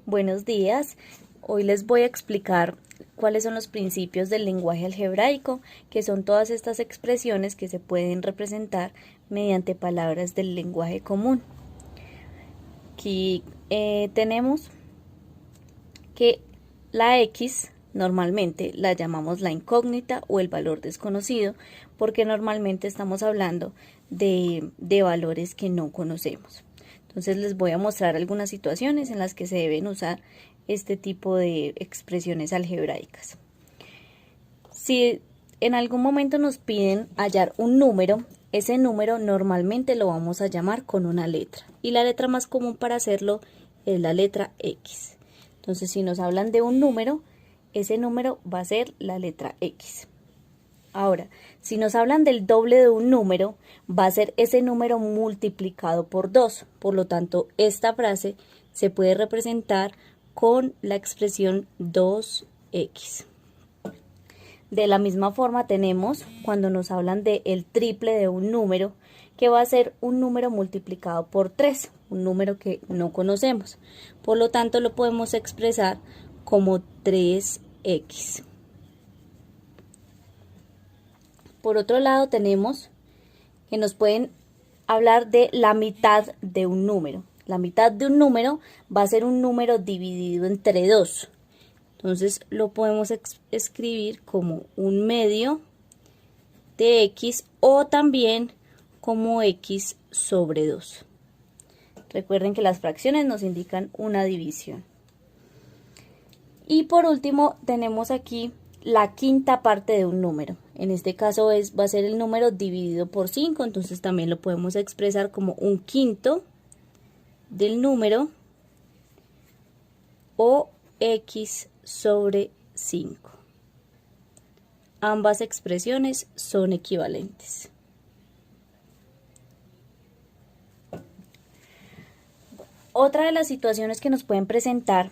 Buenos días. Hoy les voy a explicar cuáles son los principios del lenguaje algebraico, que son todas estas expresiones que se pueden representar mediante palabras del lenguaje común. Aquí tenemos que la X normalmente la llamamos la incógnita o el valor desconocido, porque normalmente estamos hablando de valores que no conocemos. Entonces les voy a mostrar algunas situaciones en las que se deben usar este tipo de expresiones algebraicas. Si en algún momento nos piden hallar un número, ese número normalmente lo vamos a llamar con una letra. Y la letra más común para hacerlo es la letra X. Entonces, si nos hablan de un número, ese número va a ser la letra X. Ahora, si nos hablan del doble de un número, va a ser ese número multiplicado por 2. Por lo tanto, esta frase se puede representar con la expresión 2x. De la misma forma tenemos cuando nos hablan del triple de un número, que va a ser un número multiplicado por 3, un número que no conocemos. Por lo tanto, lo podemos expresar como 3x. Por otro lado, tenemos que nos pueden hablar de la mitad de un número. La mitad de un número va a ser un número dividido entre 2. Entonces, lo podemos escribir como un medio de x o también como x sobre 2. Recuerden que las fracciones nos indican una división. Y por último, tenemos aquí la quinta parte de un número. En este caso va a ser el número dividido por 5, entonces también lo podemos expresar como un quinto del número o x sobre 5. Ambas expresiones son equivalentes. Otra de las situaciones que nos pueden presentar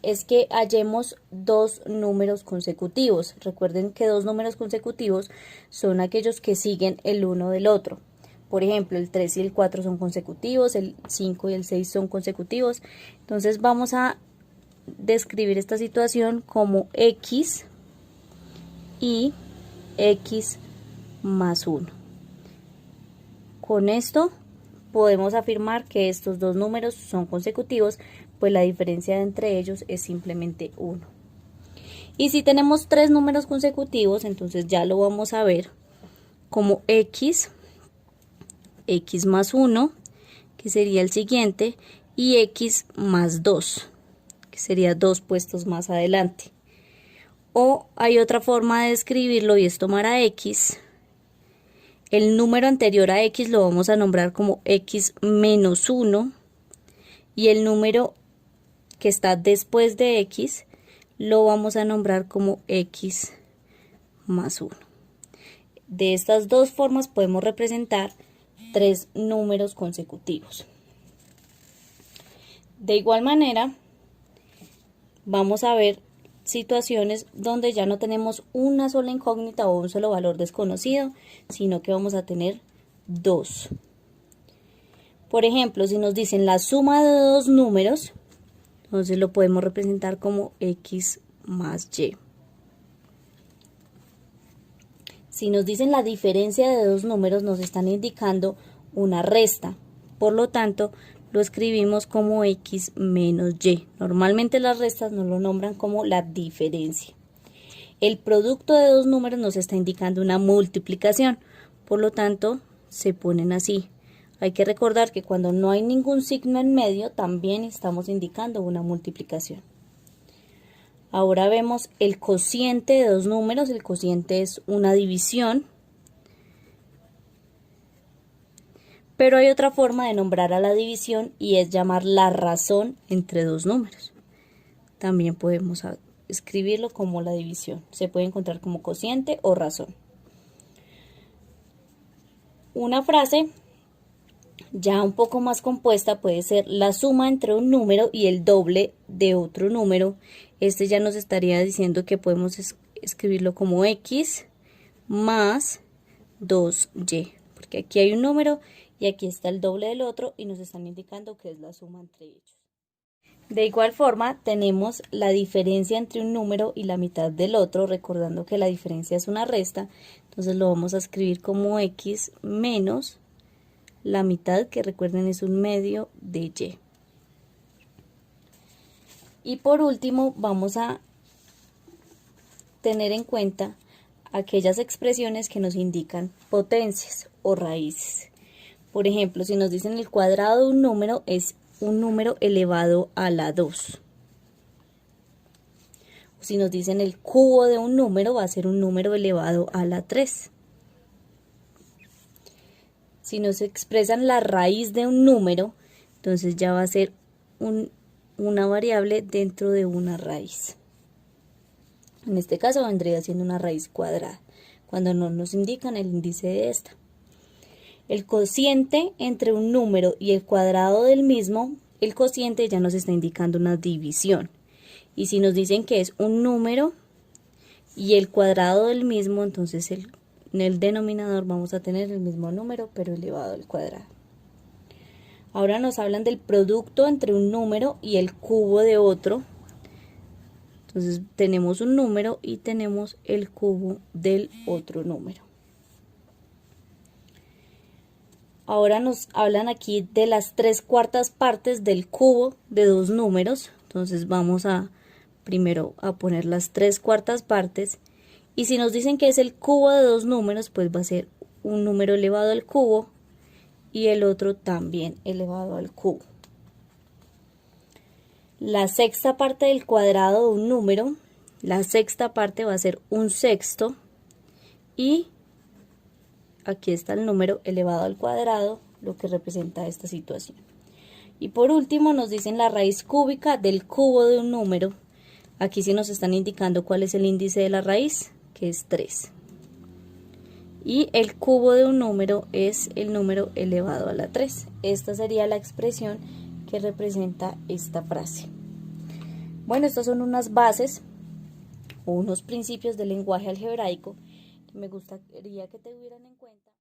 es que hallemos dos números consecutivos. Recuerden que dos números consecutivos son aquellos que siguen el uno del otro. Por ejemplo, el 3 y el 4 son consecutivos, el 5 y el 6 son consecutivos. Entonces vamos a describir esta situación como x y x más 1. Con esto podemos afirmar que estos dos números son consecutivos, pues la diferencia entre ellos es simplemente 1. Y si tenemos tres números consecutivos, entonces ya lo vamos a ver como x más 1, que sería el siguiente, y x más 2, que sería 2 puestos más adelante. O hay otra forma de escribirlo y es tomar a x. El número anterior a x lo vamos a nombrar como x menos 1 y el número que está después de x lo vamos a nombrar como x más 1. De estas dos formas podemos representar tres números consecutivos. De igual manera, vamos a ver situaciones donde ya no tenemos una sola incógnita o un solo valor desconocido, sino que vamos a tener dos. Por ejemplo, si nos dicen la suma de dos números, entonces lo podemos representar como x más y. Si nos dicen la diferencia de dos números, nos están indicando una resta. Por lo tanto, lo escribimos como x menos y. Normalmente las restas nos lo nombran como la diferencia. El producto de dos números nos está indicando una multiplicación. Por lo tanto, se ponen así. Hay que recordar que cuando no hay ningún signo en medio, también estamos indicando una multiplicación. Ahora vemos el cociente de dos números. El cociente es una división. Pero hay otra forma de nombrar a la división y es llamar la razón entre dos números. También podemos escribirlo como la división. Se puede encontrar como cociente o razón. Una frase ya un poco más compuesta puede ser la suma entre un número y el doble de otro número. Este ya nos estaría diciendo que podemos escribirlo como x más 2y, porque aquí hay un número y aquí está el doble del otro y nos están indicando que es la suma entre ellos. De igual forma, tenemos la diferencia entre un número y la mitad del otro, recordando que la diferencia es una resta, entonces lo vamos a escribir como x menos la mitad, que recuerden es un medio de y. Y por último, vamos a tener en cuenta aquellas expresiones que nos indican potencias o raíces. Por ejemplo, si nos dicen el cuadrado de un número es un número elevado a la 2. Si nos dicen el cubo de un número, va a ser un número elevado a la 3. Si nos expresan la raíz de un número, entonces ya va a ser una variable dentro de una raíz. En este caso vendría siendo una raíz cuadrada, cuando no nos indican el índice de esta. El cociente entre un número y el cuadrado del mismo, el cociente ya nos está indicando una división. Y si nos dicen que es un número y el cuadrado del mismo, entonces en el denominador vamos a tener el mismo número, pero elevado al cuadrado. Ahora nos hablan del producto entre un número y el cubo de otro. Entonces tenemos un número y tenemos el cubo del otro número. Ahora nos hablan aquí de las 3/4 partes del cubo de dos números. Entonces vamos a primero a poner las 3/4 partes. Y si nos dicen que es el cubo de dos números, pues va a ser un número elevado al cubo y el otro también elevado al cubo. La sexta parte del cuadrado de un número, la sexta parte va a ser un sexto y aquí está el número elevado al cuadrado, lo que representa esta situación. Y por último nos dicen la raíz cúbica del cubo de un número. Aquí sí nos están indicando cuál es el índice de la raíz, que es 3. Y el cubo de un número es el número elevado a la 3. Esta sería la expresión que representa esta frase. Bueno, estas son unas bases o unos principios del lenguaje algebraico que me gustaría que te tuvieran en cuenta.